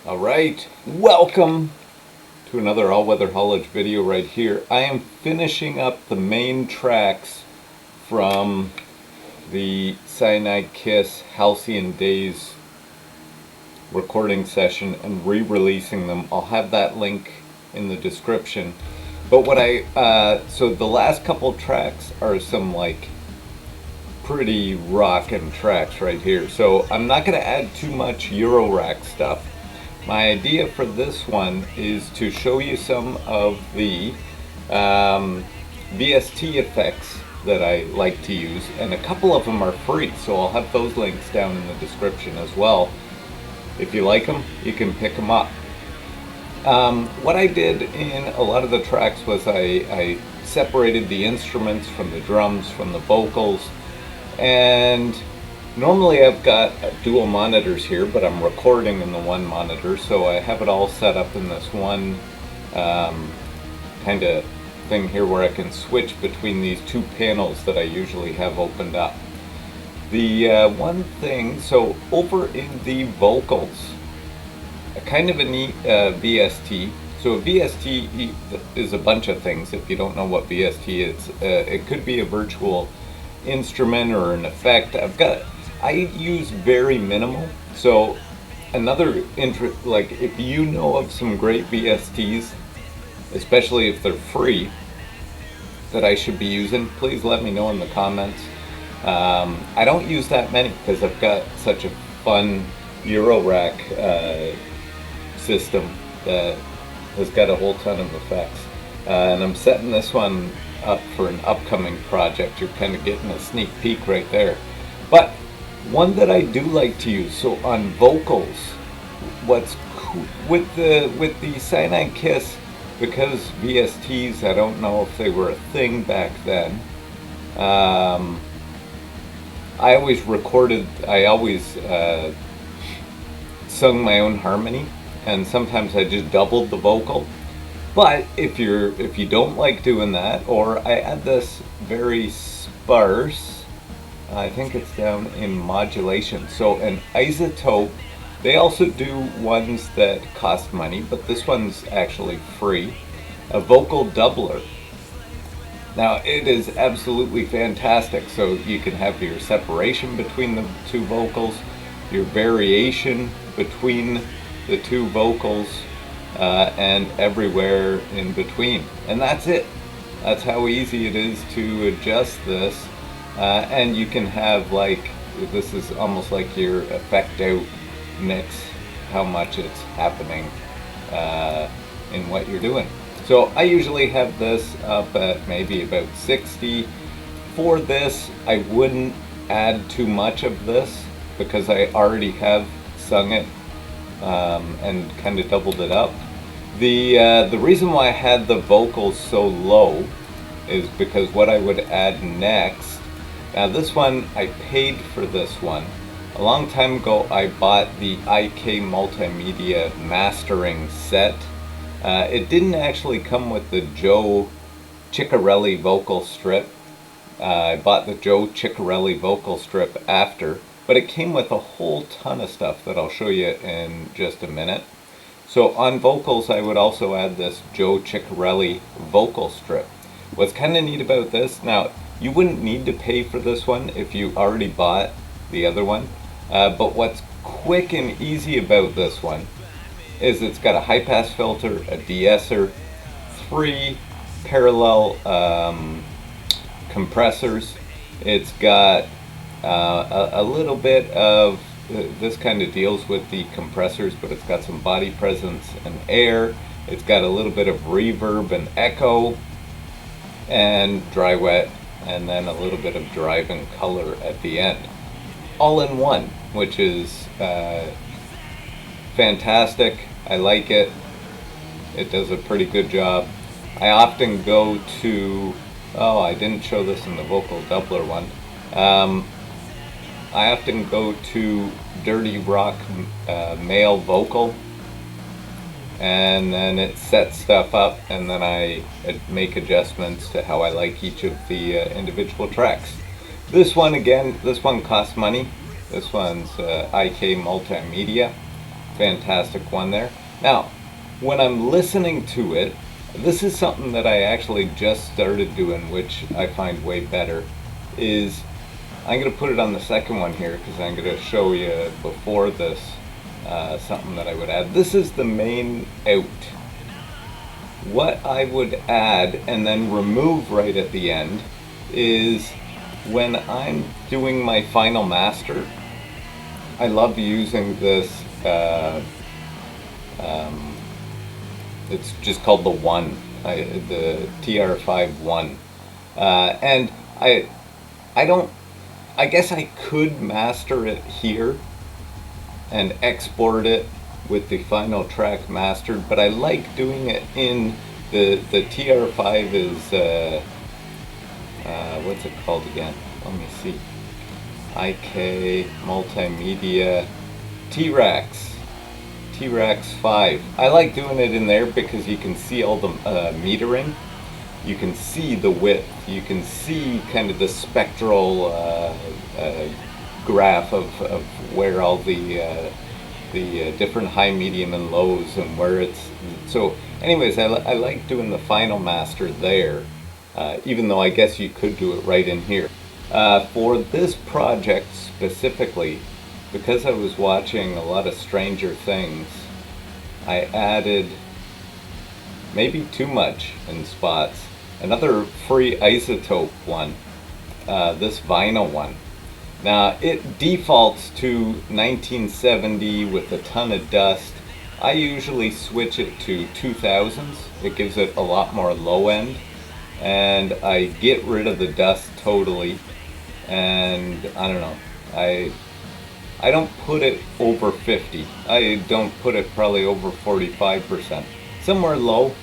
Alright, welcome to another All-Weather Haulage video right here. I am finishing up the main tracks from the Cyanide Kiss Halcyon Daze recording session and re-releasing them. I'll have that link in the description. But so the last couple tracks are some like pretty rockin' tracks right here. So I'm not going to add too much Eurorack stuff. My idea for this one is to show you some of the VST effects that I like to use, and a couple of them are free, so I'll have those links down in the description as well. If you like them, you can pick them up. What I did in a lot of the tracks was I separated the instruments from the drums, from the vocals, and normally I've got dual monitors here, but I'm recording in the one monitor, so I have it all set up in this one kind of thing here where I can switch between these two panels that I usually have opened up. The one thing, so over in the vocals, a kind of a neat VST. So a VST is a bunch of things. If you don't know what VST is, it could be a virtual instrument or an effect. I use very minimal. So another like if you know of some great VSTs, especially if they're free, that I should be using, please let me know in the comments. I don't use that many because I've got such a fun Eurorack system that has got a whole ton of effects. And I'm setting this one up for an upcoming project. You're kind of getting a sneak peek right there. But one that I do like to use, so on vocals, what's cool with the Cyanide Kiss, because VSTs, I don't know if they were a thing back then. I always sung my own harmony, and sometimes I just doubled the vocal. But if you don't like doing that, or I add this very sparse, I think it's down in modulation. So an Izotope, they also do ones that cost money, but this one's actually free. A vocal doubler. Now it is absolutely fantastic. So you can have your separation between the two vocals, your variation between the two vocals, and everywhere in between. And that's it. That's how easy it is to adjust this. And you can have, like, this is almost like your effect out mix, how much it's happening in what you're doing. So I usually have this up at maybe about 60. For this, I wouldn't add too much of this because I already have sung it and kind of doubled it up. The reason why I had the vocals so low is because what I would add next. Now this one, I paid for this one. A long time ago I bought the IKMultimedia mastering set. It didn't actually come with the Joe Chiccarelli vocal strip. I bought the Joe Chiccarelli vocal strip after, but it came with a whole ton of stuff that I'll show you in just a minute. So on vocals I would also add this Joe Chiccarelli vocal strip. What's kind of neat about this, now you wouldn't need to pay for this one if you already bought the other one, but what's quick and easy about this one is it's got a high pass filter, a de-esser, 3 parallel compressors. It's got a little bit of, this kind of deals with the compressors, but it's got some body presence and air. It's got a little bit of reverb and echo and dry wet, and then a little bit of drive and color at the end. All in one, which is fantastic. I like it. It does a pretty good job. I often go to, I didn't show this in the vocal doubler one. I often go to Dirty Rock male vocal, and then it sets stuff up, and then I make adjustments to how I like each of the individual tracks. This one, again, this one costs money. This one's IKMultimedia. fantastic one there. Now, when I'm listening to it, this is something that I actually just started doing, which I find way better, is I'm going to put it on the second one here because I'm going to show you before this something that I would add. This is the main out. What I would add and then remove right at the end is when I'm doing my final master, I love using this, it's just called the One, the TR5-1. And I guess I could master it here and export it with the final track mastered, but I like doing it in the TR5 is, what's it called again? Let me see. IKMultimedia T-Rex 5. I like doing it in there because you can see all the metering. You can see the width. You can see kind of the spectral graph of where all the different high, medium, and lows and where it's. So anyways, I like doing the final master there, even though I guess you could do it right in here. For this project specifically, because I was watching a lot of Stranger Things, I added maybe too much in spots. Another free Izotope one, this vinyl one. Now it defaults to 1970 with a ton of dust. I usually switch it to 2000s. It gives it a lot more low end, and I get rid of the dust totally. And I don't know, I don't put it over 50. I don't put it probably over 45%. Somewhere low,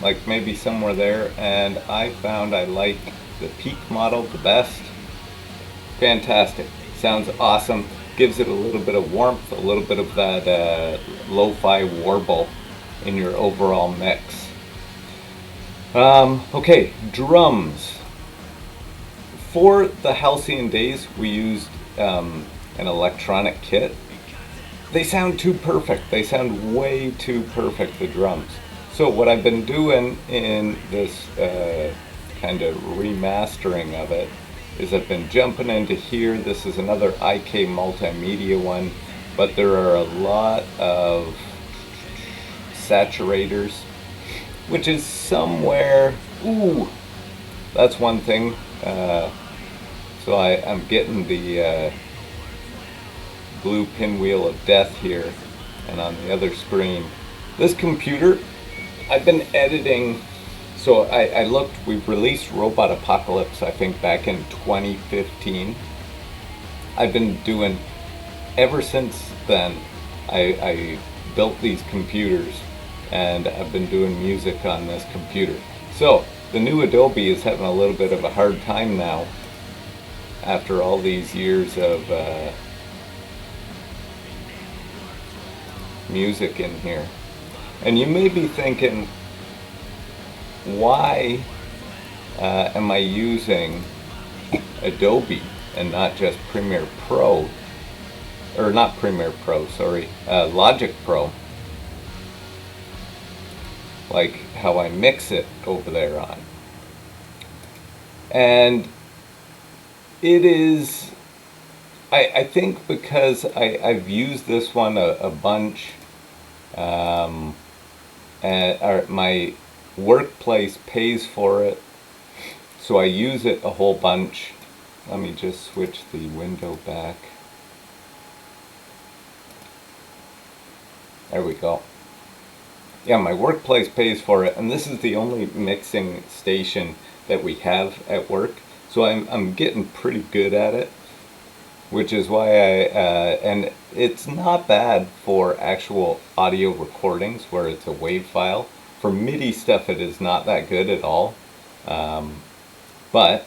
like maybe somewhere there, and I found I like the peak model the best. Fantastic. Sounds awesome. Gives it a little bit of warmth, a little bit of that lo-fi warble in your overall mix. Okay, drums. For the Halcyon Daze, we used an electronic kit. They sound too perfect. They sound way too perfect, the drums. So what I've been doing in this kind of remastering of it is I've been jumping into here. This is another IKMultimedia one, but there are a lot of saturators, which is somewhere, ooh, that's one thing. So I'm getting the blue pinwheel of death here, and on the other screen, this computer, I've been editing. So I looked, we've released Robot Apocalypse, I think back in 2015. I've been doing, ever since then, I built these computers, and I've been doing music on this computer. So the new Adobe is having a little bit of a hard time now, after all these years of music in here. And you may be thinking, why am I using Adobe and not just Premiere Pro, or not Premiere Pro, sorry, Logic Pro, like how I mix it over there on? And it is, I think because I've used this one a bunch, and my workplace pays for it, so I use it a whole bunch. Let me just switch the window back. There we go. Yeah, my workplace pays for it, and this is the only mixing station that we have at work, so I'm getting pretty good at it, which is why and it's not bad for actual audio recordings where it's a WAV file. For MIDI stuff, it is not that good at all, but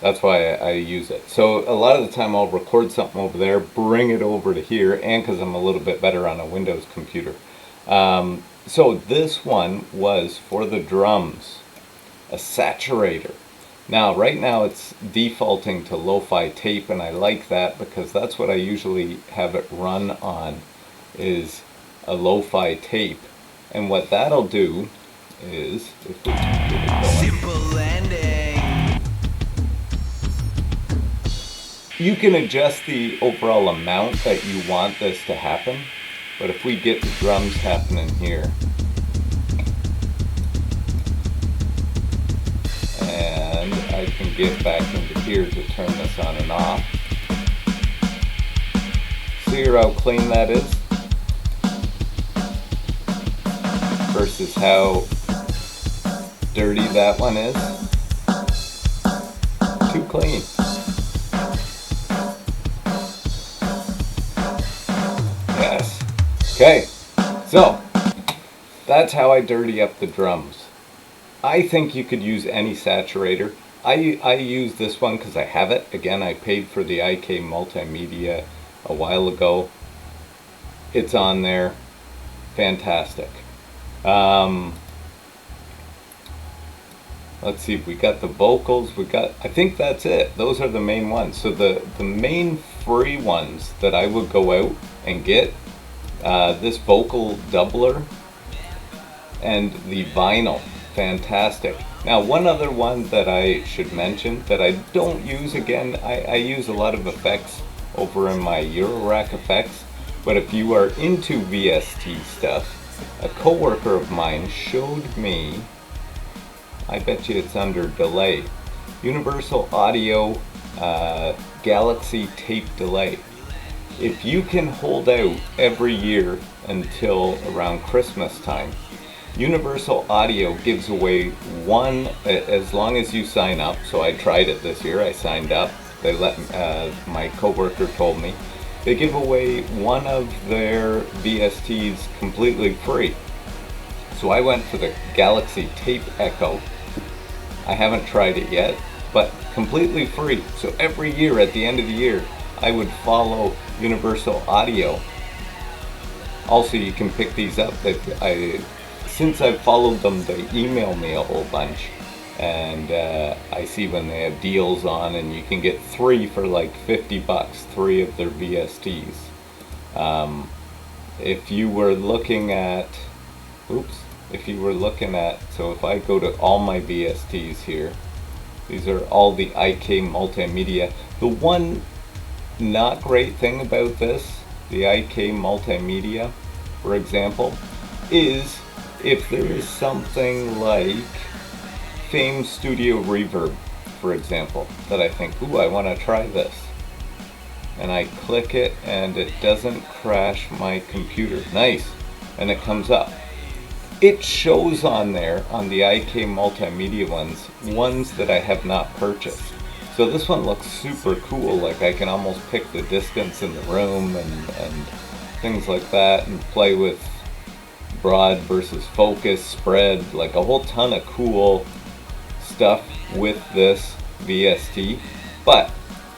that's why I use it. So a lot of the time I'll record something over there, bring it over to here, and because I'm a little bit better on a Windows computer. So this one was for the drums, a saturator. Now, right now it's defaulting to lo-fi tape, and I like that because that's what I usually have it run on, is a lo-fi tape. And what that'll do is, if we get it going, simple landing. You can adjust the overall amount that you want this to happen, but if we get the drums happening here, and I can get back into here to turn this on and off. See how clean that is? Versus how dirty that one is. Too clean. Yes. Okay, so that's how I dirty up the drums. I think you could use any saturator. I use this one because I have it. Again, I paid for the IKMultimedia a while ago. It's on there. Fantastic. Let's see, we got the vocals, I think that's it. Those are the main ones. So the main free ones that I would go out and get, this vocal doubler and the vinyl. Fantastic. Now, one other one that I should mention that I don't use, again, I use a lot of effects over in my Eurorack effects, but if you are into VST stuff, a coworker of mine showed me, I bet you it's under delay, Universal Audio Galaxy Tape Delay. If you can hold out every year until around Christmas time, Universal Audio gives away one, as long as you sign up. So I tried it this year, I signed up. They let, my coworker told me, they give away one of their VSTs completely free. So I went for the Galaxy Tape Echo. I haven't tried it yet, but completely free. So every year at the end of the year, I would follow Universal Audio. Also, you can pick these up. Since I've followed them, they email me a whole bunch, and I see when they have deals on, and you can get 3 for like $50, 3 of their VSTs. If you were looking at, so if I go to all my VSTs here, these are all the IKMultimedia. The one not great thing about this, the IKMultimedia, for example, is if there is something like Fame Studio Reverb, for example, that I think, ooh, I want to try this, and I click it and it doesn't crash my computer. Nice. And it comes up. It shows on there, on the IKMultimedia ones that I have not purchased. So this one looks super cool, like I can almost pick the distance in the room and things like that, and play with broad versus focus, spread, like a whole ton of cool stuff with this VST, but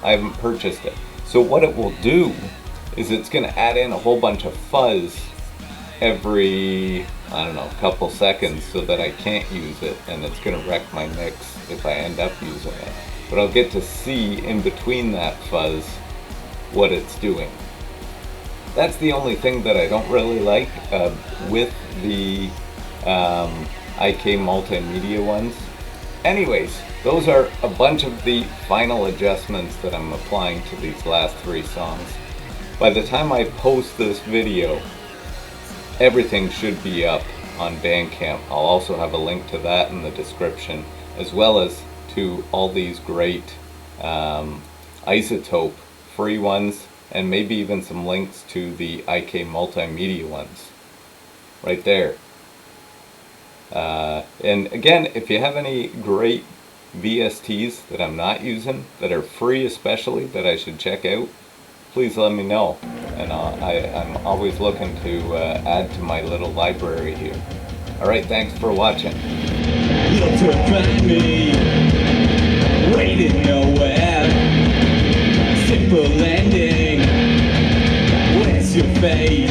I haven't purchased it. So what it will do is it's going to add in a whole bunch of fuzz every, I don't know, couple seconds, so that I can't use it, and it's going to wreck my mix if I end up using it. But I'll get to see in between that fuzz what it's doing. That's the only thing that I don't really like with the IKMultimedia ones. Anyways, those are a bunch of the final adjustments that I'm applying to these last 3 songs. By the time I post this video, everything should be up on Bandcamp. I'll also have a link to that in the description, as well as to all these great Izotope free ones, and maybe even some links to the IKMultimedia ones right there. And again, if you have any great VSTs that I'm not using, that are free especially, that I should check out, please let me know. And I'm always looking to add to my little library here. Alright, thanks for watching. Look to find me, waiting nowhere. Simple landing, where's your fate?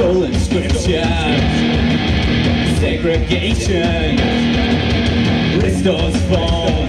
social inscription. Segregation restores form.